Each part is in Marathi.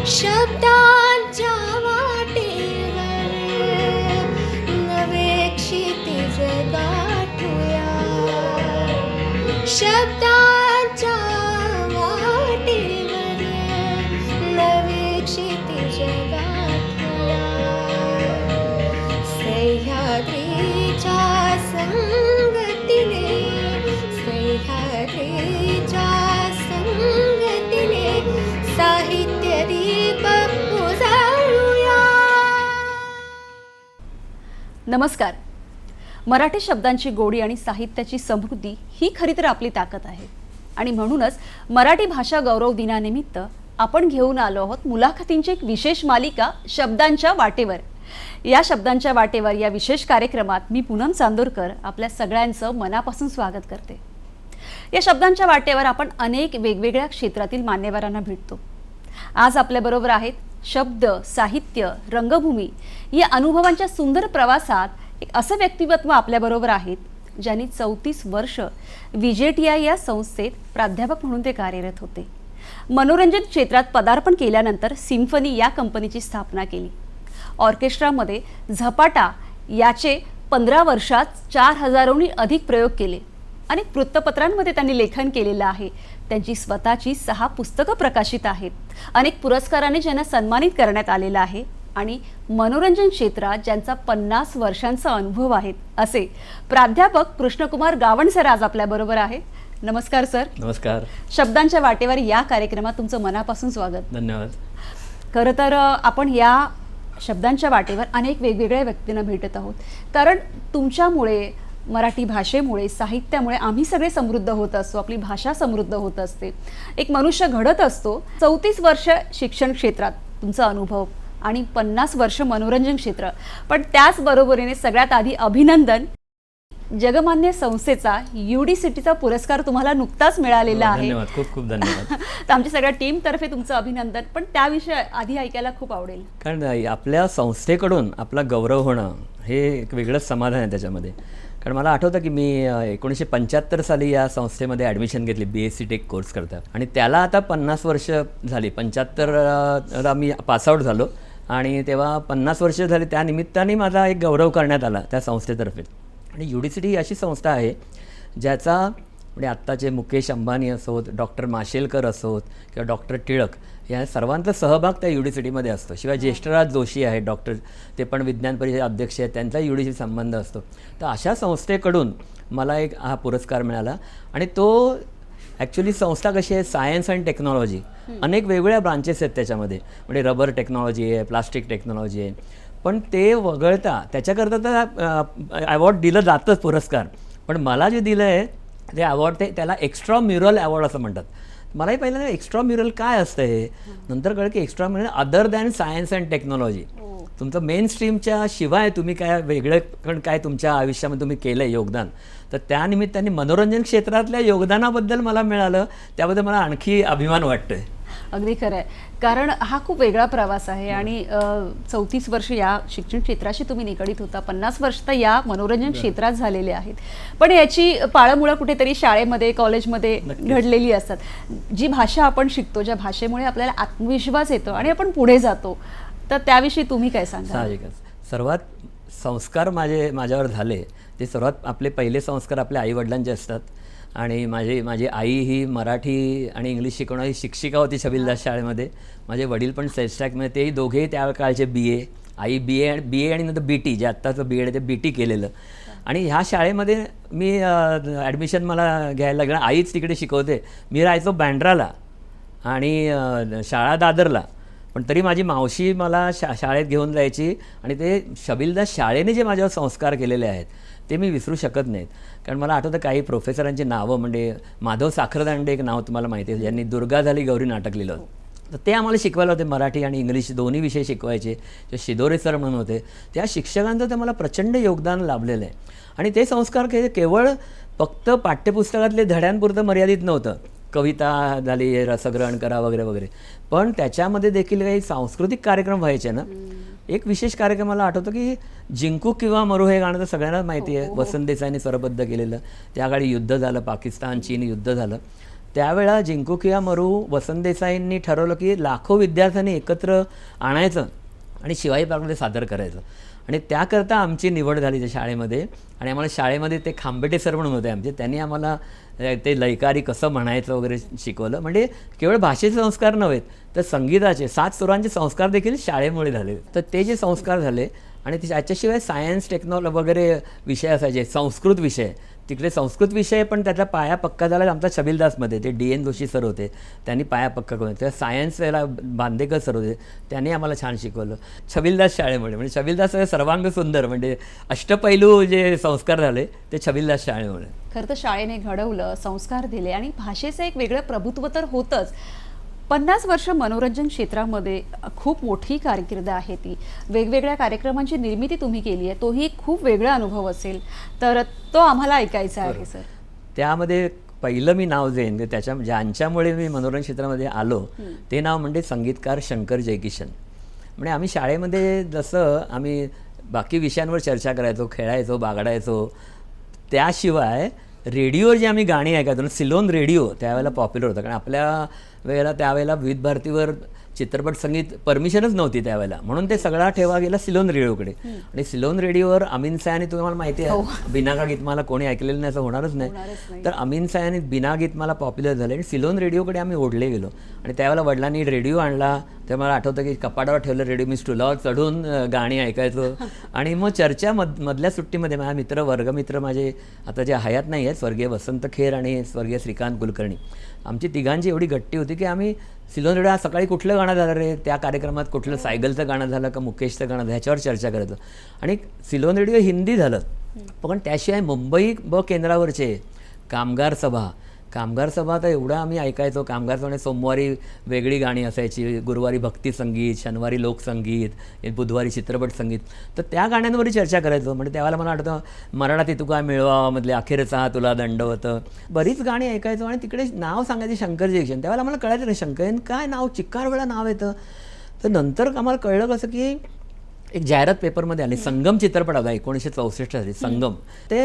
शब्दांच्या वाटेवर नवे क्षितिज गाठूया. शब्दांच्या वाटेवर नवे क्षितिज गाठूया. सह्याद्रीच्या संगतीने, सह्याद्रीच्या संगतीने साहित्य दीप उजाळूया. नमस्कार. मराठी शब्दांची गोडी आणि साहित्याची समृद्धी ही खरी तर आपली ताकद आहे. आणि म्हणूनच मराठी भाषा गौरव दिनानिमित्त आपण घेऊन आलो आहोत मुलाखतींची एक विशेष मालिका शब्दांच्या वाटेवर. या शब्दांच्या वाटेवर या विशेष कार्यक्रमात मी पूनम चांदोरकर आपल्या सगळ्यांचं मनापासून स्वागत करते. या शब्दांच्या वाटेवर आपण अनेक वेगवेगळ्या क्षेत्रातील मान्यवरांना भेटतो. आज आपल्याबरोबर आहेत शब्द, साहित्य, रंगभूमी या अनुभवांच्या सुंदर प्रवासात एक असं व्यक्तिमत्व आपल्याबरोबर आहेत ज्यांनी 34 वर्ष VJTI या संस्थेत प्राध्यापक म्हणून ते कार्यरत होते. मनोरंजन क्षेत्रात पदार्पण केल्यानंतर सिम्फनी या कंपनीची स्थापना केली. ऑर्केस्ट्रामध्ये झपाटा याचे 15 वर्षात 4000हून अधिक प्रयोग केले. अनेक वृत्तपत्रांमध्ये त्यांनी लेखन केलेलं आहे. त्यांची स्वतःची 6 पुस्तकं प्रकाशित आहेत. अनेक पुरस्कारांनी ज्यांना सन्मानित करण्यात आलेलं आहे. आणि मनोरंजन क्षेत्रात ज्यांचा 50 वर्षांचा अनुभव आहे असे प्राध्यापक कृष्णकुमार गावण सर आज आपल्याबरोबर आहेत. नमस्कार सर. नमस्कार. शब्दांच्या वाटेवर या कार्यक्रमात तुमचं मनापासून स्वागत. धन्यवाद. खरं तर आपण या शब्दांच्या वाटेवर अनेक वेगवेगळ्या व्यक्तींना भेटत आहोत. कारण तुमच्यामुळे, मराठी भाषेमुळे, साहित्यामुळे आम्ही सगळे समृद्ध होत असतो. आपली भाषा समृद्ध होत असते. एक मनुष्य घडत असतो. 34 वर्ष शिक्षण क्षेत्रात तुमचा अनुभव आणि 50 वर्ष मनोरंजन क्षेत्र. पण त्याचबरोबरीने सगळ्यात आधी अभिनंदन, जगमान्य संस्थेचा UDCTचा पुरस्कार तुम्हाला नुकताच मिळालेला आहे. धन्यवाद. खूप खूप धन्यवाद. तर आमच्या सगळ्या टीमतर्फे तुमचं अभिनंदन. पण त्याविषयी आधी ऐकायला खूप आवडेल. कारण आपल्या संस्थेकडून आपला गौरव होणं हे एक वेगळंच समाधान आहे त्याच्यामध्ये. कारण मला आठवतं की मी 1975 साली या संस्थेमध्ये ॲडमिशन घेतली BSc टेक कोर्स करता. आणि त्याला आता 50 वर्ष झाली. 75ला मी पासआउट झालो आणि तेव्हा 50 वर्ष झाली. त्या निमित्ताने माझा एक गौरव करण्यात आला त्या संस्थेतर्फे. आणि UDCT ही अशी संस्था आहे ज्याचा म्हणजे आत्ताचे मुकेश अंबानी असोत, डॉक्टर माशेलकर असोत किंवा डॉक्टर टिळक या सर्वांचा सहभाग त्या UDCTमध्ये असतो. शिवाय ज्येष्ठराज जोशी आहेत डॉक्टर, ते पण विज्ञान परिषद अध्यक्ष आहेत, त्यांचा UDCT संबंध असतो. तर अशा संस्थेकडून मला एक हा पुरस्कार मिळाला. आणि तो ॲक्च्युली संस्था कशी आहे, सायन्स अँड टेक्नॉलॉजी, अनेक वेगवेगळ्या ब्रांचेस आहेत त्याच्यामध्ये. म्हणजे रबर टेक्नॉलॉजी आहे, प्लास्टिक टेक्नॉलॉजी आहे. पण ते वगळता त्याच्याकरता तर अवॉर्ड दिलं जातंच पुरस्कार. पण मला जे दिलं आहे ते अवॉर्ड त्याला एक्स्ट्रा म्युरल अवॉर्ड असं म्हणतात. मलाही पहिल्यांदा एक्स्ट्रा म्युरल काय असतं हे नंतर कळलं की extra mural other than science and technology. तुमचं मेन स्ट्रीमच्या शिवाय तुम्ही काय वेगळं पण काय तुमच्या आयुष्यामध्ये तुम्ही केलं आहे योगदान, तर त्यानिमित्ताने मनोरंजन क्षेत्रातल्या योगदानाबद्दल मला मिळालं. त्याबद्दल मला आणखी अभिमान वाटतोय. अगदी खरं आहे. कारण हा खूप वेगळा प्रवास आहे. आणि 34 वर्ष या शिक्षण क्षेत्राशी तुम्ही निगडीत होता. 50 वर्ष तर या मनोरंजन क्षेत्रात झालेले आहेत. पण याची पाळंमुळं कुठेतरी शाळेमध्ये, कॉलेजमध्ये घडलेली असतात. जी भाषा आपण शिकतो, ज्या भाषेमुळे आपल्याला आत्मविश्वास येतो आणि आपण पुढे जातो, तर त्याविषयी तुम्ही काय सांगा? साहजिकच सर्वात संस्कार माझ्यावर झाले ते सर्वात आपले पहिले संस्कार आपल्या आईवडिलांचे असतात. आणि माझी आई ही मराठी आणि इंग्लिश शिकवणारी शिक्षिका होती छबिलदास शाळेमध्ये. माझे वडील पण सेल्सटॅकमध्ये, तेही दोघेही त्या काळचे BA, आई BA आणि नंतर BT, जे आत्ताचं BEd आहे ते BT केलेलं. आणि ह्या शाळेमध्ये मी ॲडमिशन मला घ्यायला लागलं. आईच तिकडे शिकवते. मी राहायचो बँड्राला आणि शाळा दादरला. पण तरी माझी मावशी मला शाळेत घेऊन जायची. आणि ते छबिलदास शाळेने जे माझ्यावर संस्कार केलेले आहेत ते मी विसरू शकत नाहीत. कारण मला आठवतं काही प्रोफेसरांची नावं, म्हणजे माधव साखरदांडे एक नाव तुम्हाला माहिती आहे, ज्यांनी दुर्गा झाली गौरी नाटक लिहिलं होतं. तर ते आम्हाला शिकवायला होते. मराठी आणि इंग्लिश दोन्ही विषय शिकवायचे. जे शिदोरे सर म्हणून होते, त्या शिक्षकांचं तर मला प्रचंड योगदान लाभलेलं आहे. आणि ते संस्कार केवळ फक्त पाठ्यपुस्तकातले धड्यांपुरतं मर्यादित नव्हतं. कविता झाली, रसग्रहण करा वगैरे वगैरे, पण त्याच्यामध्ये देखील काही सांस्कृतिक कार्यक्रम व्हायचे ना. एक विशेष कार्यक्रम मला आठवतो की जिंकू किंवा मरू हे गाणं तर सगळ्यांना माहिती आहे, वसंत देसाईंनी स्वरबद्ध केलेलं. त्या काळी युद्ध झालं, पाकिस्तान चीन युद्ध झालं. त्यावेळेला जिंकू किंवा मरू वसंत देसाईंनी ठरवलं की लाखो विद्यार्थ्यांनी एकत्र आणायचं आणि शिवाजी पार्कमध्ये सादर करायचं. आणि त्याकरता आमची निवड झाली त्या शाळेमध्ये. आणि आम्हाला शाळेमध्ये ते खांबेटे सर म्हणून होते आमचे, त्यांनी आम्हाला ते लयकारी कसं म्हणायचं वगैरे शिकवलं. म्हणजे केवळ भाषेचे संस्कार नव्हेत तर संगीताचे 7 सुरांचे संस्कार देखील शाळेमुळे झाले. तर ते जे संस्कार झाले आणि त्याच्याशिवाय सायन्स टेक्नॉलॉजी वगैरे विषय असायचे, संस्कृत विषय, तिकडे संस्कृत विषय पण त्याचा पाया पक्का झाला आमचा छबिलदासमध्ये. ते DN जोशी सर होते, त्यांनी पाया पक्का करून. त्या सायन्स याला बांदेकर सर होते, त्यांनी आम्हाला छान शिकवलं छबिलदास शाळेमुळे. म्हणजे छबिलदास सर्वांग सुंदर, म्हणजे अष्टपैलू जे संस्कार झाले ते छबिलदास शाळेमुळे. खरं तर शाळेने घडवलं, संस्कार दिले आणि भाषेचं एक वेगळं प्रभुत्व तर होतंच. 50 वर्ष मनोरंजन क्षेत्रामध्ये खूप मोठी कारकीर्द आहे ती. वेगवेगळ्या कार्यक्रमांची निर्मिती तुम्ही केली आहे, तोही खूप वेगळा अनुभव असेल, तर तो आम्हाला ऐकायचा आहे सर. त्यामध्ये पहिलं मी नाव देईन ते ज्यांच्यामुळे मी मनोरंजन क्षेत्रामध्ये आलो ते नाव म्हणजे संगीतकार शंकर जयकिशन. म्हणजे आम्ही शाळेमध्ये जसं आम्ही बाकी विषयांवर चर्चा करायचो, खेळायचो, बागडायचो, त्याशिवाय रेडिओवर जी आम्ही गाणी ऐकायचो, सिलोन रेडिओ त्यावेळेला पॉप्युलर होता. कारण आपल्या वेळेला त्यावेळेला विविध भारतीवर चित्रपट संगीत परमिशनच नव्हती त्यावेळेला, म्हणून ते सगळा ठेवा गेला सिलोन रेडिओकडे. आणि सिलोन रेडिओवर अमीन सयानी, तुम्हाला माहिती आहे बिनाका गीतमाला कोणी ऐकलेलं नाही असं होणारच नाही. तर अमीन सयानी बिना गीतमाला पॉप्युलर झाले आणि सिलोन रेडिओकडे आम्ही ओढले गेलो. आणि त्यावेळेला वडिलांनी रेडिओ आणला, ते मला आठवतं की कपाटावर ठेवलं रेडिओ, मी स्टुलावर चढून गाणी ऐकायचो. आणि मग चर्चा मधल्या सुट्टीमध्ये माझ्या वर्गमित्र माझे आता जे हयात नाही आहेत, स्वर्गीय वसंत खेर आणि स्वर्गीय श्रीकांत कुलकर्णी, आमची तिघांची एवढी गट्टी होती की आम्ही सिलोन रेडिओ सकाळी कुठलं गाणं झालं रे, त्या कार्यक्रमात कुठलं सायगलचं गाणं झालं का मुकेशचं गाणं, ह्याच्यावर चर्चा करायचो. आणि सिलोन रेडिओ हिंदी झालं, पण त्याशिवाय मुंबई केंद्रावरचे कामगार सभा तर एवढं आम्ही ऐकायचो. कामगार सभा सोमवारी वेगळी गाणी असायची, गुरुवारी भक्ती संगीत, शनिवारी लोकसंगीत, बुधवारी चित्रपट संगीत. तर त्या गाण्यांवरही चर्चा करायचो. म्हणजे त्यावेळेला मला आठवतं मराठी तुका मिळवामधले अखेरचा तुला दंडवत, बरीच गाणी ऐकायचो. आणि तिकडे नाव सांगायचे शंकर जयकिशन. त्यावेळेला मला कळायचं नाही शंकर काय नाव, चिक्कार वेळा नाव येतं. तर नंतर आम्हाला कळलं कसं की एक जाहिरात पेपरमध्ये आली, संगम चित्रपट होता 1964 साली, संगम. ते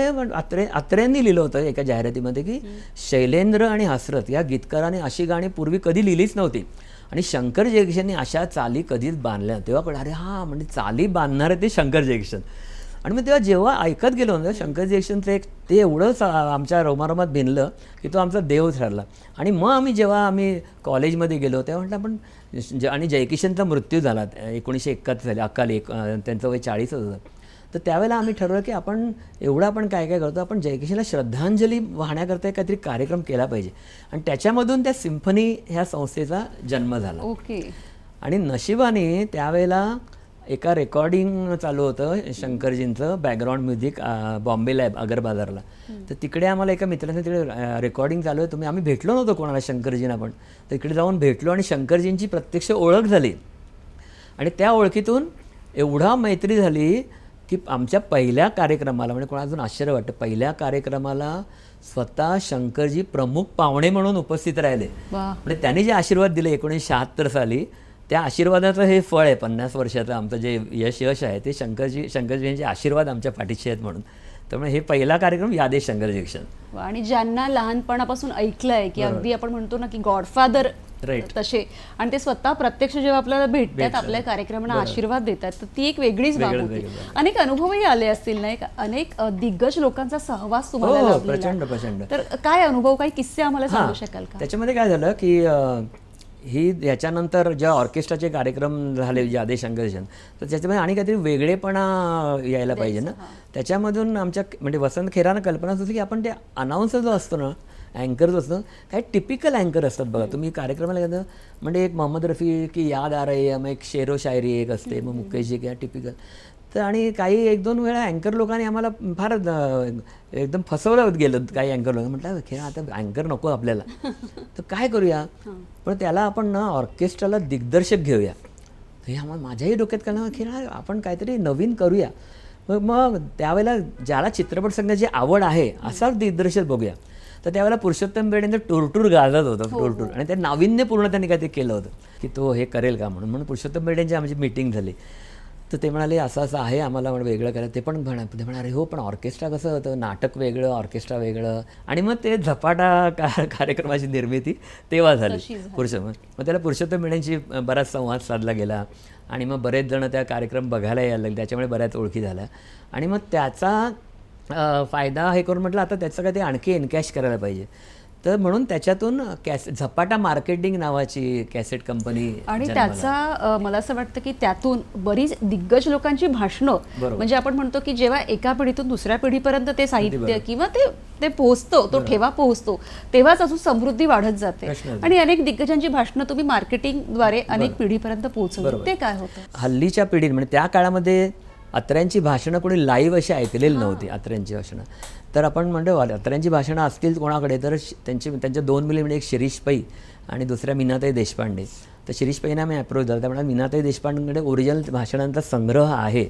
अत्रेंनी लिहिलं होतं एका जाहिरातीमध्ये की शैलेंद्र आणि हसरत या गीतकाराने अशी गाणी पूर्वी कधी लिहिलीच नव्हती आणि शंकर जयकिशनने अशा चाली कधीच बांधल्या. तेव्हा कळलं अरे हां, म्हणजे चाली बांधणारे ते शंकर जयकिशन. आणि मग तेव्हा जेव्हा ऐकत गेलो ना शंकर जयकिशनचं ते एवढंच आमच्या रोमारोमात भिनलं की तो आमचा देव ठरला. आणि मग जेव्हा आम्ही कॉलेजमध्ये गेलो तेव्हा म्हटलं आपण आणि जयकिशनचा मृत्यू झाला 1971 साली अकाली, त्यांचं वय 40च होतं. तर त्यावेळेला आम्ही ठरवलं की आपण काय करतो, आपण जयकिशनला श्रद्धांजली वाहण्याकरता काहीतरी कार्यक्रम केला पाहिजे. आणि त्याच्यामधून त्या सिम्फनी ह्या संस्थेचा जन्म झाला. ओके. आणि नशिबाने त्यावेळेला एका रेकॉर्डिंग चालू होतं शंकरजींचं, बॅकग्राऊंड म्युझिक, बॉम्बे लॅब अगर बाजारला. तर तिकडे आम्हाला एका मित्राने तिकडे रेकॉर्डिंग चालू आहे, आम्ही भेटलो नव्हतो कोणाला शंकरजींना, पण तिकडे जाऊन भेटलो आणि शंकरजींची प्रत्यक्ष ओळख झाली. आणि त्या ओळखीतून एवढा मैत्री झाली की आमच्या पहिल्या कार्यक्रमाला, म्हणजे कोणा अजून आश्चर्य वाटतं, पहिल्या कार्यक्रमाला स्वतः शंकरजी प्रमुख पाहुणे म्हणून उपस्थित राहिले. म्हणजे त्यांनी जे आशीर्वाद दिले 1976 साली, त्या आशीर्वादाचं हे फळ आहे 50 वर्षाचं आमचं जे यश आहे ते शंकरजींचे आशीर्वाद आमच्या पाठीशी आहेत म्हणून. त्यामुळे हे पहिला कार्यक्रम याद आहे शंकर जयकिशन. आणि ज्यांना लहानपणापासून ऐकलंय की अगदी आपण म्हणतो ना की गॉडफादर तसे, आणि ते स्वतः प्रत्यक्ष जेव्हा आपल्याला भेटतात, आपल्या कार्यक्रमांना आशीर्वाद देतात, तर ती एक वेगळीच बाब होती. अनेक अनुभवही आले असतील नाही का, अनेक दिग्गज लोकांचा सहवास तुम्हाला लाभलेला. प्रचंड. तर काय अनुभव, काही किस्से आम्हाला सांगू शकाल का? त्याच्यामध्ये काय झालं की याच्यानंतर जेव्हा ऑर्केस्ट्राचे कार्यक्रम झाले यादे शंकर जयकिशन, तर त्याच्यामध्ये आणि काहीतरी वेगळेपणा यायला पाहिजे ना. त्याच्यामधून आमच्या म्हणजे वसंत खेरानं कल्पना होती की आपण ते अनाऊन्सर जो असतो ना, अँकर जो असतो, काही टिपिकल अँकर असतात बघा तुम्ही कार्यक्रमाला गेलं, म्हणजे एक मोहम्मद रफी की याद आ रही है, मग एक शेरो शायरी एक असते, मग मुकेशजी किंवा टिपिकल. तर आणि काही 1-2 वेळा अँकर लोकांनी आम्हाला फार एकदम फसवलं गेलं. काही अँकर लोक म्हटलं खेळा आता अँकर नको आपल्याला, तर काय करूया, पण त्याला आपण ना ऑर्केस्ट्राला दिग्दर्शक घेऊया. तर हे आम्हाला माझ्याही डोक्यात कळलं खेळा आपण काहीतरी नवीन करूया. मग त्यावेळेला ज्याला चित्रपट संगीताची आवड आहे असाच दिग्दर्शक बघूया. तर त्यावेळेला पुरुषोत्तम बेडेंचं टूर गाजत होतं, टूर, आणि ते नाविन्यपूर्ण त्यांनी काहीतरी केलं होतं की तो हे करेल का म्हणून पुरुषोत्तम बेडेंची आमची मीटिंग झाली. तर ते म्हणाले असं असं आहे आम्हाला वेगळं करायचं. ते म्हणाले हो पण ऑर्केस्ट्रा कसं होतं, नाटक वेगळं ऑर्केस्ट्रा वेगळं. आणि मग ते झपाटा कार्यक्रमाची निर्मिती तेव्हा झाली. मग त्याला पुरुषोत्तम मीनांशी बराच संवाद साधला गेला आणि मग बरेच जण त्या कार्यक्रम बघायला यायला लागले, त्याच्यामुळे बऱ्याच ओळखी झाल्या. आणि मग त्याचा फायदा हे करून म्हटलं आता त्याचं काय ते आणखी एनकॅश करायला पाहिजे. तर म्हणून त्याच्यातून झपाटा मार्केटिंग नावाची कॅसेट कंपनी. आणि त्याचा मला असं वाटतं की त्यातून बरीच दिग्गज लोकांची भाषणं, म्हणजे आपण म्हणतो की जेव्हा एका पिढीतून दुसऱ्या पिढीपर्यंत ते साहित्य किंवा ते पोहोचतो, तो ठेवा पोहोचतो, तेव्हाच अजून समृद्धी वाढत जाते. आणि अनेक दिग्गजांची भाषणं तुम्ही मार्केटिंगद्वारे अनेक पिढीपर्यंत पोहोचवली, ते काय होतं? हल्लीच्या पिढीत म्हणजे त्या काळामध्ये अत्र्यांची भाषणं कोणी लाईव्ह अशी ऐकलेली नव्हती. अत्र्यांची भाषणं तर आपण म्हणतो अत्र्यांची भाषणं असतील कोणाकडे तर त्यांच्या 2 मुली म्हणजे एक शिरीष पै आणि दुसऱ्या मीनाताई देशपांडे. तर शिरीष पैना मी अप्रोच झाला, त्यामुळे मीनाताई देशपांडेकडे ओरिजिनल भाषणांचा संग्रह आहे,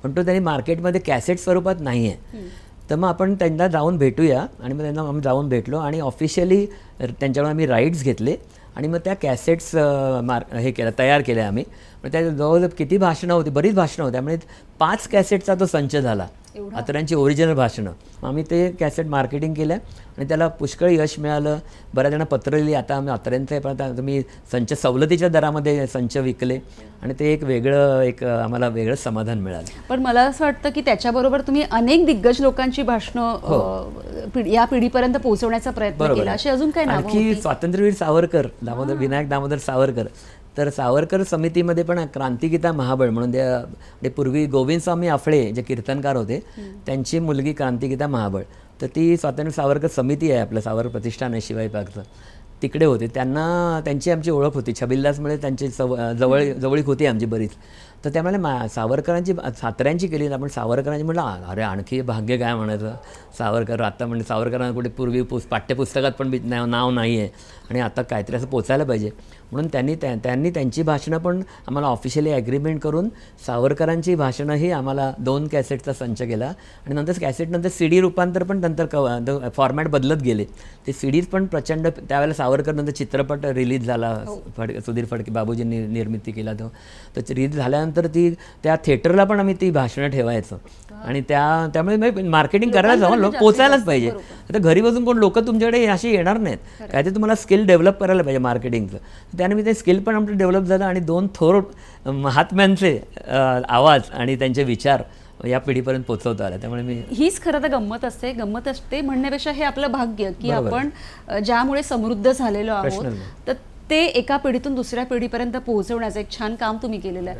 पण तो त्यांनी मार्केटमध्ये कॅसेट स्वरूपात नाही आहे. तर मग आपण त्यांना जाऊन भेटूया. आणि मग त्यांना आम्ही जाऊन भेटलो आणि ऑफिशियली त्यांच्याकडून आम्ही राईट्स घेतले आणि मग त्या कॅसेट्स तयार केल्या आम्ही. मग त्या जवळजवळ किती भाषणं होती, बरीच भाषणं होती, त्यामुळे 5 कॅसेटचा तो संच झाला, अत्र्यांची ओरिजिनल भाषणं. आम्ही ते कॅसेट मार्केटिंग केलं आणि त्याला पुष्कळ यश मिळालं. बऱ्याच जण पत्र लिहिली, आता आम्ही अत्र्यांचं पण आता तुम्ही संच सवलतीच्या दरामध्ये संच विकले आणि ते एक आम्हाला वेगळं समाधान मिळालं. पण मला असं वाटतं की त्याच्याबरोबर तुम्ही अनेक दिग्गज लोकांची भाषणं या पिढीपर्यंत पोहोचवण्याचा प्रयत्न केला. अशी अजून काय नावं आणखी होती? स्वातंत्र्यवीर सावरकर, विनायक दामोदर सावरकर. तर सावरकर समितीमध्ये पण क्रांतिगीता महाबळ म्हणून ते पूर्वी गोविंदस्वामी आफळे जे कीर्तनकार होते त्यांची मुलगी क्रांतिगीता महाबळ. तर ती स्वातंत्र्य सावरकर समिती आहे, आपलं सावरकर प्रतिष्ठान आहे शिवाजी पार्कचं, तिकडे होते. त्यांची आमची ओळख होती, छबिलदासमुळे त्यांची जवळीक होती आमची बरीच. तर त्यामुळे सावरकरांची साताऱ्यांची केली, आपण सावरकरांची म्हटलं अरे आणखी भाग्य काय म्हणायचं. सावरकर आता म्हणजे सावरकरांना कुठे पूर्वी पाठ्यपुस्तकात पण नाव नाही आहे आणि आता काहीतरी असं पोचायला पाहिजे म्हणून त्यांनी त्यांची भाषणं पण आम्हाला ऑफिशियली ॲग्रीमेंट करून सावरकरांची भाषणंही आम्हाला 2 कॅसेटचा संच केला. आणि नंतर कॅसेटनंतर CD रूपांतर पण नंतर फॉर्मॅट बदलत गेले. ते CDज पण प्रचंड त्यावेळेला सावरकर नंतर चित्रपट रिलीज झाला, सुधीर फडके बाबूजींनी निर्मिती केला तो. तर रिलीज झाल्यानंतर त्या थिएटरला पण आम्ही ती भाषणं ठेवायचो आणि त्यामुळे मार्केटिंग करायला जाऊन पोचायलाच पाहिजे. आता घरी बसून कोण लोक तुमच्याकडे अशी येणार नाहीत, काय ते तुम्हाला स्किल डेव्हलप करायला पाहिजे मार्केटिंगचं. त्याने ते स्किल पण आमचं डेव्हलप झालं आणि 2 थोर महात्म्यांचे आवाज आणि त्यांचे विचार या पिढीपर्यंत पोहोचवता आला. त्यामुळे हीच खरं तर गंमत असते म्हणण्यापेक्षा हे आपलं भाग्य की आपण ज्यामुळे समृद्ध झालेलो आहोत, तर ते एका पिढीतून दुसऱ्या पिढीपर्यंत पोहोचवण्याचं एक छान काम तुम्ही केलेलं आहे.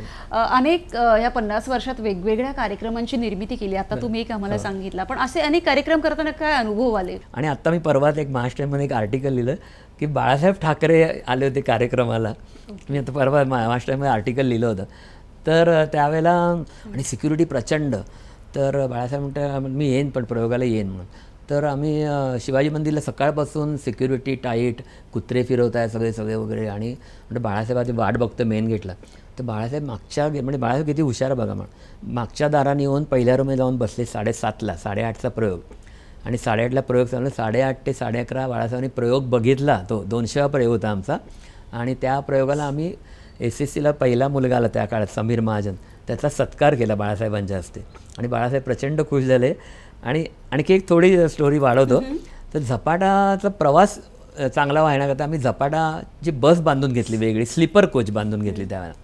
अनेक या 50 वर्षात वेगवेगळ्या कार्यक्रमांची निर्मिती केली, आता तुम्ही एक आम्हाला सांगितलं, पण असे अनेक कार्यक्रम करताना काय अनुभव आले? आणि आता मी परवाच एक महाराष्ट्रामध्ये एक आर्टिकल लिहिलं की बाळासाहेब ठाकरे आले होते कार्यक्रमाला. मी आता परवा महाराष्ट्रामध्ये आर्टिकल लिहिलं होतं. तर त्यावेळेला आणि सिक्युरिटी प्रचंड. तर बाळासाहेब म्हणतात मी येईन पण प्रयोगाला येईन म्हणून. तर आम्ही शिवाजी मंदिरला सकाळपासून सिक्युरिटी टाईट, कुत्रे फिरवत आहे सगळे वगैरे. आणि म्हणजे बाळासाहेबाची वाट बघतं मेन गेटला. तर बाळासाहेब म्हणजे बाळासाहेब किती हुशार बघा मागच्या दाराने येऊन पहिल्या रूममध्ये जाऊन बसले 7:30ला, 8:30चा प्रयोग. आणि 8:30ला प्रयोग चालला, 8:30 ते 11:30 बाळासाहेबांनी प्रयोग बघितला. तो 200वा प्रयोग होता आमचा. आणि त्या प्रयोगाला आम्ही SSCला पहिला मुलगा आला त्या काळात समीर महाजन, त्याचा सत्कार केला बाळासाहेबांच्या हस्ते. आणि बाळासाहेब प्रचंड खुश झाले. आणि आणखी एक थोडी स्टोरी वाढवतो. तर झपाटाचा प्रवास चांगला व्हायण्याकरता आम्ही झपाटाची बस बांधून घेतली, वेगळी स्लीपर कोच बांधून घेतली त्यावेळेला.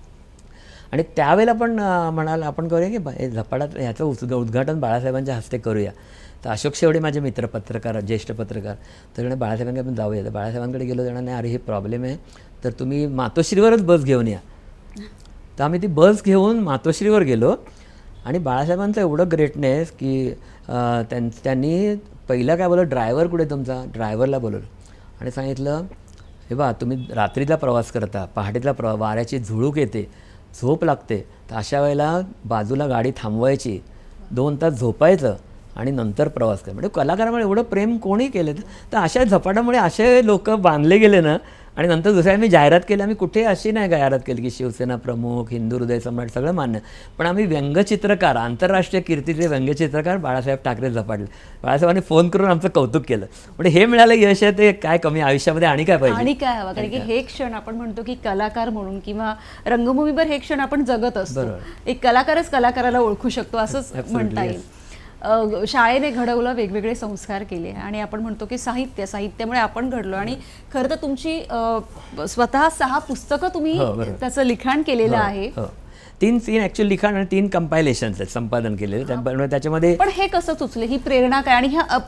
आणि त्यावेळेला पण म्हणाल आपण करूया की झपाटात ह्याचं उद्घाटन बाळासाहेबांच्या हस्ते करूया. तर अशोक शेवडे माझे मित्र पत्रकार, ज्येष्ठ पत्रकार, तर बाळासाहेबांकडे आपण जाऊया. तर बाळासाहेबांकडे गेलो, त्यांना नाही अरे हे प्रॉब्लेम आहे, तर तुम्ही मातोश्रीवरच बस घेऊन या. तर आम्ही ती बस घेऊन मातोश्रीवर गेलो. आणि बाळासाहेबांचं एवढं ग्रेटनेस की त्यांनी पहिलं काय बोललं, ड्रायव्हर कुठे तुमचा, ड्रायव्हरला बोलवलं आणि सांगितलं हे बा तुम्ही रात्रीचा प्रवास करता, पहाटेचा वाऱ्याची झुळूक येते, झोप लागते, तर अशा वेळेला बाजूला गाडी थांबवायची, 2 तास झोपायचं आणि नंतर प्रवास कर. म्हणजे कलाकारामुळे एवढं प्रेम कोणी केलं. तर अशा झपाटामुळे असे लोक बांधले गेले ना आणि नंतर दुसऱ्या मी जाहिरात केली. आम्ही कुठे अशी नाही जाहिरात केली की शिवसेना प्रमुख, हिंदू हृदय सम्राट, सगळं मान्य, पण आम्ही व्यंगचित्रकार, आंतरराष्ट्रीय कीर्तीचे व्यंगचित्रकार बाळासाहेब ठाकरे झपाटले. बाळासाहेबांनी फोन करून आमचं कौतुक केलं. म्हणजे हे मिळालं यश आहे ते काय कमी आयुष्यामध्ये आणि काय पाहिजे. आणि काय हवं, कारण की हे क्षण आपण म्हणतो की कलाकार म्हणून किंवा रंगभूमीवर हे क्षण आपण जगत असतो. एक कलाकारच कलाकाराला ओळखू शकतो असंच म्हणता येईल. शाळेने घडवलं, वेगवेगळे संस्कार केले आणि आपण म्हणतो की साहित्यामुळे आपण घडलो. आणि खरं तर तुमची स्वतः 6 पुस्तकं तुम्ही त्याचं लिखाण केलेलं आहे. 3 ॲक्च्युअली लिखाण आणि 3 कंपायलेशन्स आहेत संपादन केलेले. त्याच्यामध्ये पण हे कसं सुचलं, ही प्रेरणा काय, आणि ह्या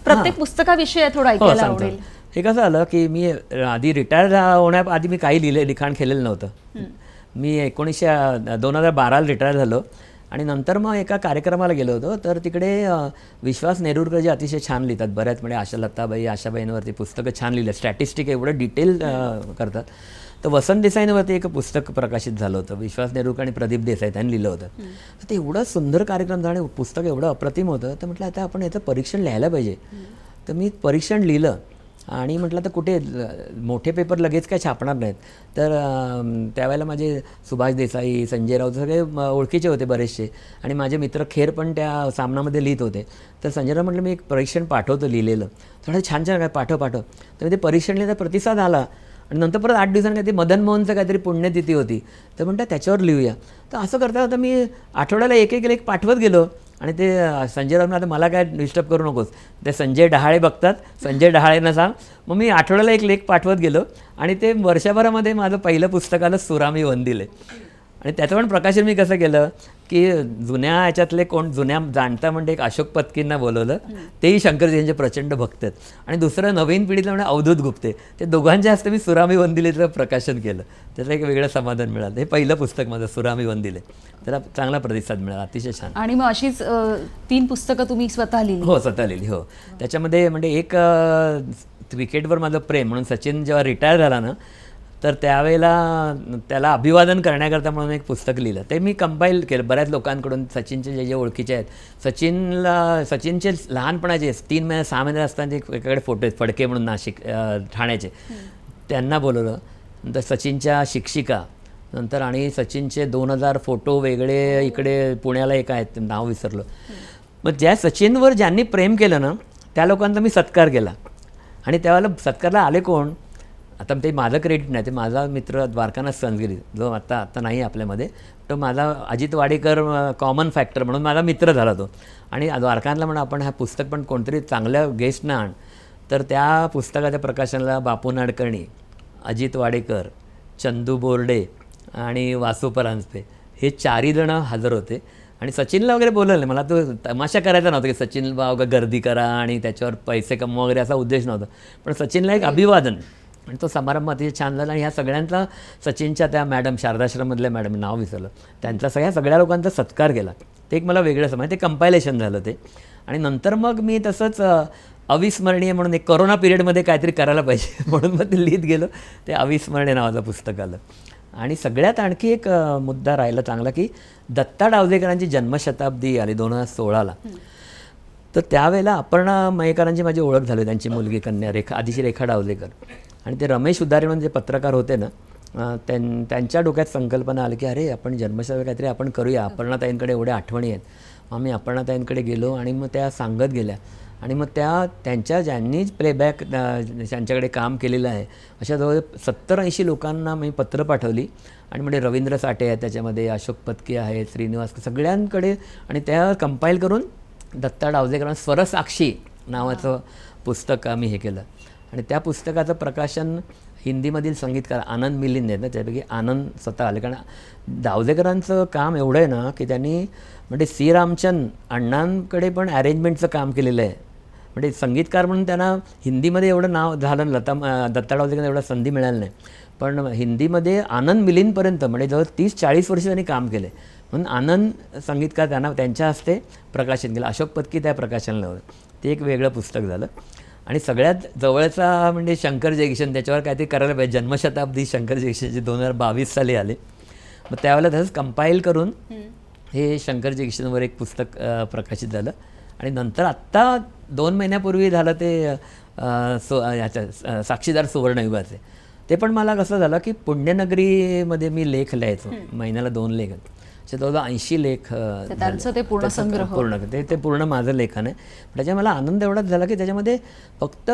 प्रत्येक पुस्तकाविषयी थोडं ऐकायला आवडेल. हे कसं आलं की मी आधी रिटायर होण्याआधी मी काही लिखाण केलेलं नव्हतं. मी 2012 रिटायर झालो आणि नंतर मग एका कार्यक्रमाला गेलो होतो. तर तिकडे विश्वास नेरुरकर जे अतिशय छान लिहितात, बऱ्याच म्हणजे आशाबाईंवरती पुस्तकं छान लिहिलं, स्टॅटिस्टिक एवढं डिटेल करतात. तर वसंत देसाईंवरती एक पुस्तक प्रकाशित झालं होतं, विश्वास नेरुरकर आणि प्रदीप देसाई त्यांनी लिहिलं होतं. तर ते एवढं सुंदर कार्यक्रम झाला आणि पुस्तक एवढं अप्रतिम होतं. तर म्हटलं आता आपण याचं परीक्षण लिहायला पाहिजे. तर मी परीक्षण लिहिलं आणि म्हटलं तर कुठे मोठे पेपर लगेच काय छापणार नाहीत. तर त्यावेळेला माझे सुभाष देसाई, संजय राऊत सगळे ओळखीचे होते बरेचसे, आणि माझे मित्र खेर पण त्या सामनामध्ये लिहित होते. तर संजय राऊत म्हटलं मी एक परीक्षण पाठवतो लिहिलेलं, थोडं छान काय पाठव. तर ते परीक्षण लिहिलं, प्रतिसाद आला. आणि नंतर परत 8 दिवसांनी काहीतरी मदन मोहनचं काहीतरी पुण्यतिथी होती. तर म्हणतात त्याच्यावर लिहूया. तर असं करता मी आठवड्याला एक पाठवत गेलो. आणि ते संजय राऊत आता मला काय डिस्टर्ब करू नकोस, ते संजय डहाळे बघतात, संजय डहाळेंना सांग. मग मी आठवड्याला एक लेख पाठवत गेलो आणि ते वर्षभरामध्ये माझं पहिलं पुस्तकाला सुरामी वंदिले. आणि त्याचं पण प्रकाशन मी कसं केलं की जुन्या ह्याच्यातले कोण जुन्या जाणता म्हणजे एक अशोक पत्कींना बोलवलं, तेही शंकरजींचे प्रचंड भक्त आहेत. आणि दुसरं नवीन पिढीतलं म्हणजे अवधूत गुप्ते, ते दोघांच्या हस्ते मी सुरामी वंदिलेचं प्रकाशन केलं. त्याचं एक वेगळं समाधान मिळालं. हे पहिलं पुस्तक माझं सुरामी वंदिले, त्याला चांगला प्रतिसाद मिळाला, अतिशय छान. आणि मग अशीच 3 पुस्तकं तुम्ही स्वतः लिहिली? हो, स्वतः लिहिली. हो, त्याच्यामध्ये म्हणजे एक क्रिकेटवर माझं प्रेम म्हणून सचिन जेव्हा रिटायर झाला ना, तर त्यावेळेला त्याला अभिवादन करण्याकरता म्हणून एक पुस्तक लिहिलं. ते मी कंपाईल केलं बऱ्याच लोकांकडून, सचिनचे जे ओळखीचे आहेत. सचिनचे लहानपणाचे 3 महिने 6 महिने असताना एकाकडे फोटो आहेत, फडके म्हणून नाशिक ठाण्याचे, त्यांना बोलवलं. नंतर सचिनच्या शिक्षिका, नंतर आणि सचिनचे 2000 फोटो वेगळे इकडे पुण्याला एक आहेत, नाव विसरलं. मग ज्या सचिनवर ज्यांनी प्रेम केलं ना, त्या लोकांचा मी सत्कार केला. आणि त्यावेळेला सत्कारला आले कोण, आता ते माझं क्रेडिट नाही, ते माझा मित्र द्वारकानाथ संजगिरी, जो आता नाही आपल्यामध्ये, तो माझा अजित वाडेकर कॉमन फॅक्टर म्हणून माझा मित्र झाला तो. आणि द्वारकानाथला म्हणून आपण हा पुस्तक पण कोणतरी चांगल्या गेस्टना आण. तर त्या पुस्तकाच्या प्रकाशनाला बापू नाडकर्णी, अजित वाडेकर, चंदू बोर्डे आणि वासू परांजपे हे 4ही जणं हजर होते. आणि सचिनला वगैरे बोलवलं, मला तो तमाशा करायचा नव्हता की सचिनला गर्दी करा आणि त्याच्यावर पैसे कमवा वगैरे असा उद्देश नव्हता. पण सचिनला एक अभिवादन आणि तो समारंभ अतिशय छान झाला. आणि ह्या सगळ्यांचा सचिनच्या त्या मॅडम, शारदाश्रममधल्या मॅडम, नाव विसरलं, त्यांचा सगळ्या लोकांचा सत्कार केला. ते एक मला वेगळं समज, ते कंपायलेशन झालं ते. आणि नंतर मग मी तसंच अविस्मरणीय म्हणून एक कोरोना पिरियडमध्ये काहीतरी करायला पाहिजे म्हणून मग ते लिहित गेलो. ते अविस्मरणीय नावाचं पुस्तक आलं. आणि सगळ्यात आणखी एक मुद्दा राहिला चांगला की दत्ता डावदेकरांची जन्मशताब्दी आली 2016ला. तर त्यावेळेला अपर्णा मयेकरांची माझी ओळख झाली, त्यांची मुलगी कन्या आधीची रेखा डावदेकर. आणि ते रमेश उदारे म्हणून जे पत्रकार होते ना, त्यांच्या डोक्यात संकल्पना आली की अरे आपण जन्मशताब्दी काहीतरी आपण करूया, अपर्णाताईंकडे एवढ्या आठवणी आहेत. मग मी अपर्णाताईंकडे गेलो आणि मग त्या सांगत गेल्या. आणि मग त्यांच्या ज्यांनी प्लेबॅक त्यांच्याकडे काम केलेलं आहे अशा जवळ 70-80 लोकांना मी पत्र पाठवली. आणि म्हणजे रवींद्र साठे आहेत त्याच्यामध्ये, अशोक पत्की आहेत, श्रीनिवास, सगळ्यांकडे. आणि त्या कंपाईल करून दत्ता डावदेकरांना स्वरसाक्षी नावाचं पुस्तक आम्ही हे केलं. आणि त्या पुस्तकाचं प्रकाशन हिंदीमधील संगीतकार आनंद मिलिंद आहेत ना, त्यापैकी आनंद स्वतः आले. कारण डावदेकरांचं काम एवढं आहे ना की त्यांनी म्हणजे सी रामचंद अण्णांकडे पण अरेंजमेंटचं काम केलेलं आहे. म्हणजे संगीतकार म्हणून त्यांना हिंदीमध्ये एवढं नाव झालं, दत्ता डावदेकर एवढा संधी मिळाली नाही. पण हिंदीमध्ये आनंद मिलिंदपर्यंत म्हणजे जवळ 30-40 वर्ष त्यांनी काम केलं आहे. म्हणून आनंद संगीतकार त्यांच्या हस्ते प्रकाशन केलं. अशोक पत्की त्या प्रकाशनाला होतं. ते एक वेगळं पुस्तक झालं. आणि सगळ्यात जवळचा म्हणजे शंकर जयकिशन, त्याच्यावर काहीतरी करायला पाहिजे. जन्मशताब्दी शंकर जयकिशनचे 2022 साली आले. मग त्यावेळेला तसंच कंपाईल करून हे शंकर जयकिशनवर एक पुस्तक प्रकाशित झालं. आणि नंतर आत्ता 2 महिन्यापूर्वी झालं ते याच्या साक्षीदार सुवर्णयुगाचे. ते पण मला कसं झालं की पुण्यनगरीमध्ये मी लेख लिहायचो, महिन्याला 2 लेख, जवळजवळ 80 लेख झाले. त्यांचं ते पूर्ण त्याचं संग्रह. पूर्ण ते पूर्ण माझं लेखन आहे. त्याच्या मला आनंद एवढाच झाला की त्याच्यामध्ये फक्त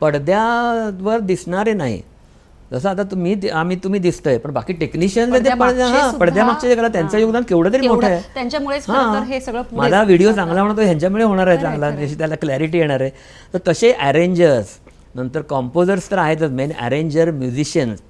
पडद्यावर दिसणारे नाही, जसं आता तुम्ही दिसतोय, पण बाकी टेक्निशियन पडद्यामागच्या जगाला त्यांचं योगदान केवढं तरी मोठं आहे. त्यांच्यामुळेच खरं तर हे सगळं पुढे माझा व्हिडिओ चांगला म्हणतो ह्यांच्यामुळे होणार आहे चांगला, जशी त्याला क्लॅरिटी येणार आहे. तर तसे अरेंजर्स, नंतर कॉम्पोजर्स तर आहेतच, मेन अरेंजर, म्युझिशियन्स,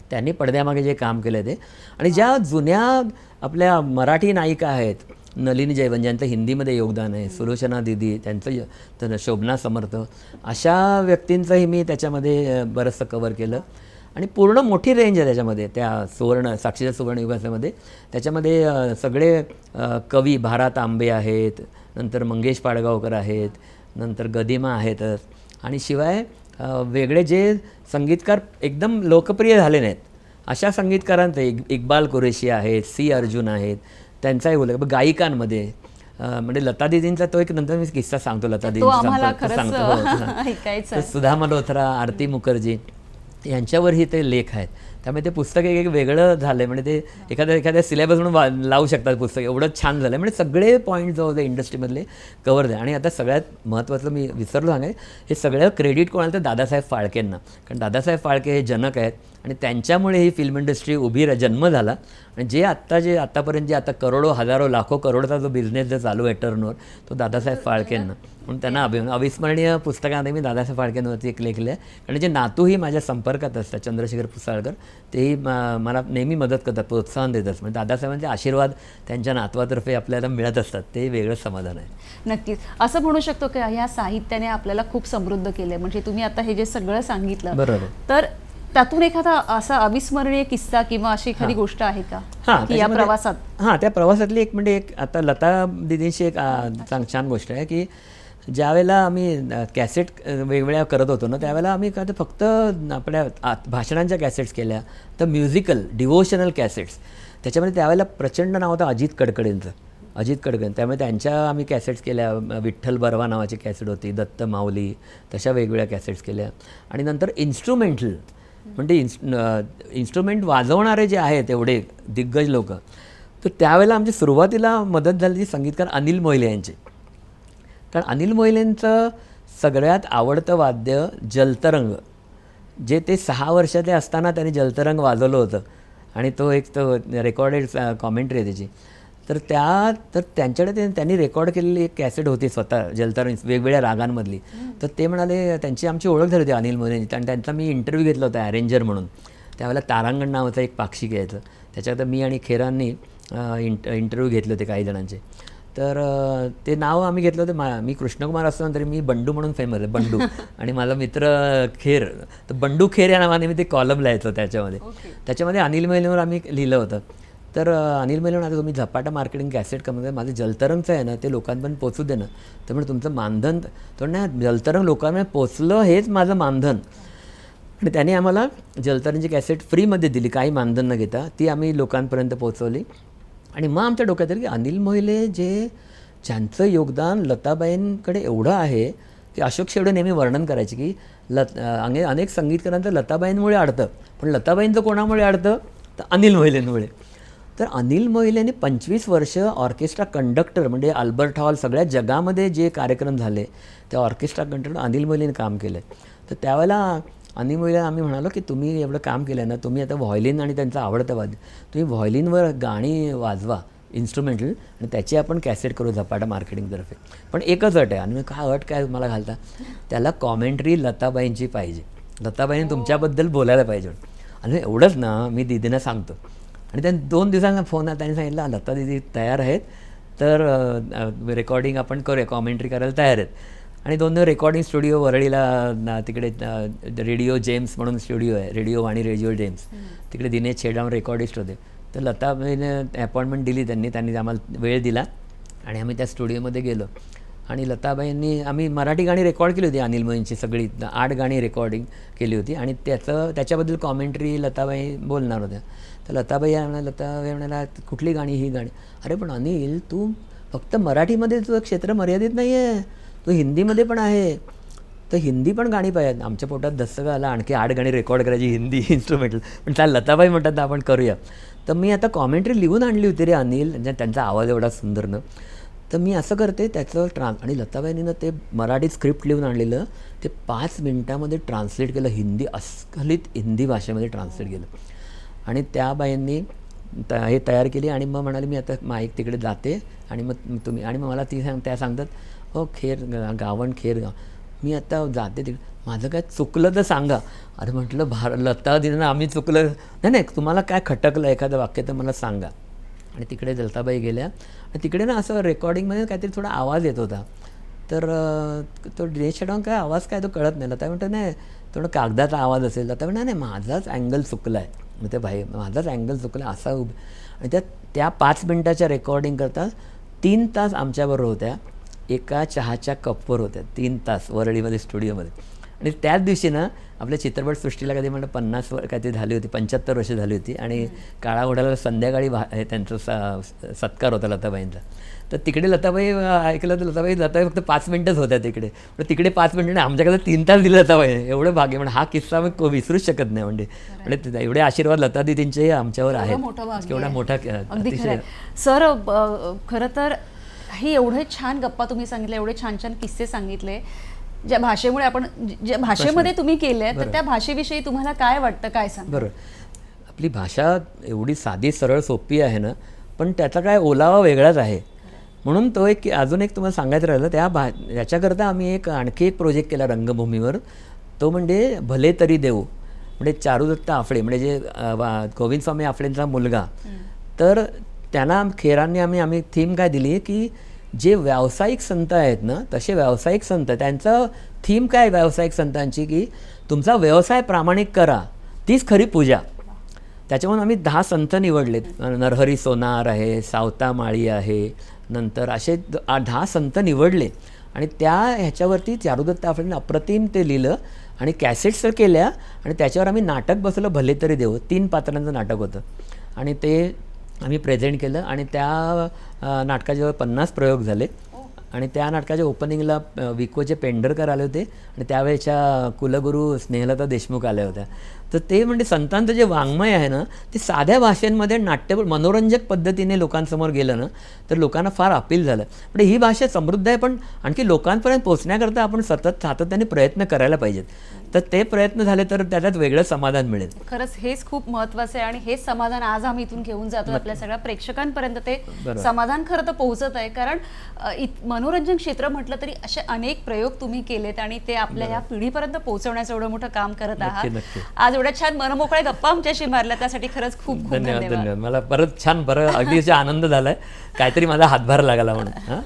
त्यांनी पडद्यामागे जे काम केलं ते. आणि ज्या जुन्या आपल्या मराठी नायिका आहेत, नलिनी जयवंत ज्यांचं हिंदीमध्ये योगदान आहे, सुलोचना दीदी त्यांचं, शोभना समर्थ, अशा व्यक्तींचंही मी त्याच्यामध्ये बरंचसं कवर केलं. आणि पूर्ण मोठी रेंज आहे त्याच्यामध्ये, त्या साक्षीच्या सुवर्ण युगाच्यामध्ये. त्याच्यामध्ये सगळे कवी, भा. तांबे आहेत, नंतर मंगेश पाडगावकर आहेत, नंतर गदिमा आहेतच, आणि शिवाय वेगळे जे संगीतकार एकदम लोकप्रिय झाले नाहीत अशा संगीतकारांचे इक्बाल कुरेशी आहेत, सी अर्जुन आहेत, त्यांचाही बोललं. गायिकांमध्ये म्हणजे लता दीदींचा तो एक नंतर मी किस्सा सांगतो, लता दीदींचा सांगतो. सुधा मल्होत्रा, आरती मुखर्जी यांच्यावरही ते लेख आहेत. त्यामुळे ते पुस्तक एक वेगळं झालं आहे, म्हणजे ते एखाद्या सिलेबस म्हणून लावू शकतात पुस्तक, एवढं छान झालं आहे. म्हणजे सगळे पॉईंट जो होते इंडस्ट्रीमधले कवर झाले. आणि आता सगळ्यात महत्त्वाचं मी विसरलो सांगाय, हे सगळं क्रेडिट कोणाला तर दादासाहेब फाळकेंना, कारण दादासाहेब फाळके हे जनक आहेत आणि त्यांच्यामुळे ही फिल्म इंडस्ट्री जन्म झाला. आणि आत्तापर्यंत आता करोडो, हजारो, लाखो करोडचा जो बिझनेस जो चालू आहे टर्नओव्हर, तो दादासाहेब फाळकेंना, म्हणून त्यांना अविस्मरणीय पुस्तकामध्ये मी दादासाहेब फाळकेंवरती एक लेख लिहिला. आणि जे नातूही माझ्या संपर्कात असतात, चंद्रशेखर पुसाळकर, तेही मला नेहमी मदत करतात, प्रोत्साहन देतात. म्हणजे दादासाहेबांचे आशीर्वाद त्यांच्या नातवातर्फे आपल्याला मिळत असतात, ते वेगळंच समाधान आहे. नक्कीच असं म्हणू शकतो की ह्या साहित्याने आपल्याला खूप समृद्ध केलंय. म्हणजे तुम्ही आता हे जे सगळं सांगितलं, बरोबर, तर त्यातून एखादा असा अविस्मरणीय किस्सा किंवा अशी एखादी गोष्ट आहे का या प्रवासात? त्या प्रवासातली एक म्हणजे आता लता दीदींची एक छान गोष्ट आहे की ज्यावेळेला आम्ही कॅसेट वेगवेगळ्या करत होतो ना, त्यावेळेला आम्ही काय फक्त आपल्या भाषणांच्या कॅसेट्स केल्या, तर म्युझिकल डिवोशनल कॅसेट्स, त्याच्यामध्ये त्यावेळेला प्रचंड नाव होतं अजित कडकडेंचं, त्यामुळे त्यांच्या आम्ही कॅसेट्स केल्या. विठ्ठल बर्वा नावाची कॅसेट होती, दत्त माऊली, तशा वेगवेगळ्या कॅसेट्स केल्या. आणि नंतर इन्स्ट्रुमेंटल, म्हणजे इन्स्ट्रुमेंट वाजवणारे जे आहेत एवढे दिग्गज लोक, तर त्यावेळेला आमची सुरुवातीला मदत झाली ती संगीतकार अनिल मोहिले यांची. कारण अनिल मोहिलेंचं सगळ्यात आवडतं वाद्य जलतरंग, जे ते 6 वर्षाचे असताना त्यांनी जलतरंग वाजवलं होतं. आणि तो रेकॉर्डेड कॉमेंट्री आहे त्याची. तर त्यांच्याकडे त्यांनी रेकॉर्ड केलेली एक कॅसेट होती स्वतः जलतरंग वेगवेगळ्या रागांमधली. तर ते म्हणाले, त्यांची आमची ओळख झाली होती अनिल मोहिलेंची, आणि त्यांचा मी इंटरव्ह्यू घेतला होता अरेंजर म्हणून. त्यावेळेला तारांगण नावाचं एक पाक्षिक यायचं, त्याच्यात मी आणि खेरांनी इंटरव्ह्यू घेतले होते काही जणांचे. तर ते नाव आम्ही घेतलं होतं. मी कृष्णकुमार असताना तरी मी बंडू म्हणून फेमस आहे, बंडू. आणि माझा मित्र खेर, तर बंडू खेर या नावाने मी ते कॉलम लिहायचो त्याच्यामध्ये अनिल मोहिलेंवर आम्ही लिहिलं होतं. तर अनिल मोहिले म्हणाले, तुम्ही झपाटा मार्केटिंग कॅसेट करून माझं जलतरंगचं आहे ना, ते लोकांपर्यंत पोचू दे ना. त्यामुळे तुमचं मानधन, तर नाही, जलतरंग लोकांपर्यंत पोचलं हेच माझं मानधन. आणि त्याने आम्हाला जलतरंगची कॅसेट फ्रीमध्ये दिली, काही मानधन न घेता. ती आम्ही लोकांपर्यंत पोचवली. आणि मग आमच्या डोक्यात आलं की अनिल मोहिले ज्यांचं योगदान लताबाईंकडे एवढं आहे की अशोक शेवडे नेहमी वर्णन करायचे की अनेक संगीतकारांचं लताबाईंमुळे अडतं, पण लताबाईंचं कोणामुळे अडतं, तर अनिल मोहिलेंमुळे. तर अनिल मोहिलेने 25 वर्ष ऑर्केस्ट्रा कंडक्टर, म्हणजे अल्बर्ट हॉल, सगळ्या जगामध्ये जे कार्यक्रम झाले त्या ऑर्केस्ट्रा कंडक्टर अनिल मोहिलेने काम केलं. तर त्यावेळेला अनिल मोहिले आम्ही म्हणालो की तुम्ही एवढं काम केलं ना, तुम्ही आता व्हायोलिन आणि त्यांचं आवडतं वाद्य, तुम्ही व्हायोलिनवर गाणी वाजवा इन्स्ट्रुमेंटल, आणि त्याची आपण कॅसेट करू झपाटा मार्केटिंगतर्फे. पण एकच अट आहे. आणि काय अट काय मला घालता, त्याला कॉमेंट्री लताबाईंची पाहिजे, लताबाईंनी तुमच्याबद्दल बोलायला पाहिजे. आणि एवढंच ना, मी दीदींना सांगतो. आणि त्यांनी 2 दिवसांना फोन आला, त्यांनी सांगितलं लता दीदी तयार आहेत, तर रेकॉर्डिंग आपण करूया, कॉमेंट्री करायला तयार आहेत. आणि 2 रेकॉर्डिंग स्टुडिओ वरळीला तिकडे रेडिओ जेम्स म्हणून स्टुडिओ आहे, रेडिओ आणि रेडिओ जेम्स, तिकडे दिनेश छेडाम रेकॉर्डिस्ट होते. तर लताबाईने अपॉइंटमेंट दिली, त्यांनी आम्हाला वेळ दिला आणि आम्ही त्या स्टुडिओमध्ये गेलो. आणि लताबाईंनी आम्ही मराठी गाणी रेकॉर्ड केली होती, अनिल मोहिलेंची सगळी 8 गाणी रेकॉर्डिंग केली होती. आणि त्याच्याबद्दल कॉमेंट्री लताबाई बोलणार होत्या. तर लताबाई म्हणाला कुठली गाणी, ही गाणी. अरे पण अनिल, तू फक्त मराठीमध्ये तुझं क्षेत्र मर्यादित नाही आहे, तू हिंदीमध्ये पण आहे. तर हिंदी पण गाणी पाहिजे. आमच्या पोटात धस्सं आला, आणखी 8 गाणी रेकॉर्ड करायची हिंदी इन्स्ट्रुमेंटल. पण त्या लताबाई म्हणतात ना आपण करूया. तर मी आता कॉमेंट्री लिहून आणली होती रे अनिल, म्हणजे त्यांचा आवाज एवढा सुंदर ना. तर मी असं करते त्याचं आणि लताबाईंनी ते मराठी स्क्रिप्ट लिहून आणलेलं ते 5 मिनटामध्ये ट्रान्सलेट केलं, हिंदी अस्खलित हिंदी भाषेमध्ये ट्रान्सलेट केलं. आणि त्या बाईंनी हे तयार केली आणि मग म्हणाले मी आता माईक तिकडे जाते आणि मग तुम्ही आणि मग मला त्या सांगतात हो गावण खेरगाव. मी आता जाते तिकडे, माझं काय चुकलं तर सांगा. अरे म्हटलं लता दिनं आम्ही चुकलं नाही, तुम्हाला काय खटकलं एखादं वाक्य तर मला सांगा. आणि तिकडे लताबाई गेल्या आणि तिकडे ना असं रेकॉर्डिंगमध्ये काहीतरी थोडा आवाज येत होता. तर तो दिनेश शेडवण काय आवाज काय तो कळत नाही. लता म्हणतो नाही थोडं कागदाचा आवाज असेल. लता म्हणतो नाही माझाच अँगल चुकला आहे. मग ते भाई माझाच अँगल चुकला असा आणि त्या 5 मिनटाच्या रेकॉर्डिंग करता 3 तास आमच्याबरोबर होत्या, एका चहाच्या कपवर होत्या 3 तास वरळीमध्ये स्टुडिओमध्ये. आणि त्याच दिवशी ना आपल्या चित्रपटसृष्टीला कधी म्हणलं 50 काहीतरी झाली होती, 75 वर्ष झाली होती आणि काळा घोड्याला संध्याकाळी त्यांचा सत्कार होता लताबाईंचा. तर तिकडे लताबाई ऐकलं तर लताबाई फक्त 5 मिनटंच होत्या तिकडे. पण तिकडे 5 मिनटं नाही, आमच्याकडे 3 तास दिले लताबाई. एवढं भाग्य म्हणजे हा किस्सा मी विसरूच शकत नाही. म्हणजे एवढे आशीर्वाद लता दीदींचे आमच्यावर आहेत. केवढा मोठा अतिशय. सर खरं तर ही एवढे छान गप्पा तुम्ही सांगितले, एवढे छान छान किस्से सांगितले ज्या भाषेमुळे आपण ज्या भाषेमध्ये तुम्ही केले, तर त्या भाषेविषयी तुम्हाला काय वाटतं, काय सांग? बरं, आपली भाषा एवढी साधी सरळ सोपी आहे ना, पण त्याचा काय ओलावा वेगळाच आहे. म्हणून तो अजून एक तुम्हाला सांगायचं राहिलं याच्याकरता आम्ही आणखी एक प्रोजेक्ट केला रंगभूमीवर. तो म्हणजे भले तरी देऊ, म्हणजे चारुदत्त आफळे म्हणजे जे गोविंद स्वामी आफळेंचा मुलगा. तर त्यांना खेरांनी आम्ही थीम काय दिली की जे व्यावसायिक संत आहेत ना, तसे व्यावसायिक संत त्यांचं थीम काय व्यावसायिक संतांची की तुमचा व्यवसाय प्रामाणिक करा, तीच खरी पूजा. त्याच्यामुळे आम्ही 10 संत निवडलेत. नरहरी सोनार आहे, सावता माळी आहे, नंतर असे 10 संत निवडले आणि त्या ह्याच्यावरती चारुदत्त आफळेंनी अप्रतिम ते लिहिलं आणि कॅसेट्स तर केल्या आणि त्याच्यावर आम्ही नाटक बसवलं भले तरी देऊ. 3 पात्रांचं नाटक होतं आणि ते आम्ही प्रेझेंट केलं आणि त्या नाटकाच्यावर 50 प्रयोग झाले. आणि त्या नाटकाच्या ओपनिंगला विकोचे पेंढरकर आले होते आणि त्यावेळेच्या कुलगुरू स्नेहलता देशमुख आल्या होत्या. तर ते म्हणजे संतांचं जे वाङ्मय आहे ना, ते साध्या भाषेंमध्ये मनोरंजक पद्धतीने लोकांसमोर गेलं ना, तर लोकांना फार अपील झालं. पण ही भाषा समृद्ध आहे, पण आणखी लोकांपर्यंत पोहोचण्याकरता आपण सातत्याने प्रयत्न करायला पाहिजेत. तर ते प्रयत्न झाले तर त्याच्यात वेगळं समाधान मिळेल. खरंच हेच खूप महत्त्वाचं आहे आणि हेच समाधान आज आम्ही इथून घेऊन जातो आपल्या सगळ्या प्रेक्षकांपर्यंत. ते समाधान खरं तर पोहोचत आहे, कारण मनोरंजन क्षेत्र म्हटलं तरी असे अनेक प्रयोग तुम्ही केलेत आणि ते आपल्या ह्या पिढीपर्यंत पोहोचवण्याचं एवढं मोठं काम करत आहात. आज एवढ्या छान मनमोकळ्या गप्पा आमच्याशी मारल्या त्यासाठी खरंच खूप खूप धन्यवाद. मला परत छान अगदी आनंद झालाय, काहीतरी माझा हातभार लागला म्हणून.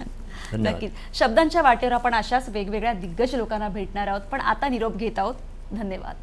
नक्कीच. शब्दांच्या वाटेवर आपण अशाच वेगवेगळ्या दिग्गज लोकांना भेटणार आहोत, पण आता निरोप घेत आहोत. धन्यवाद.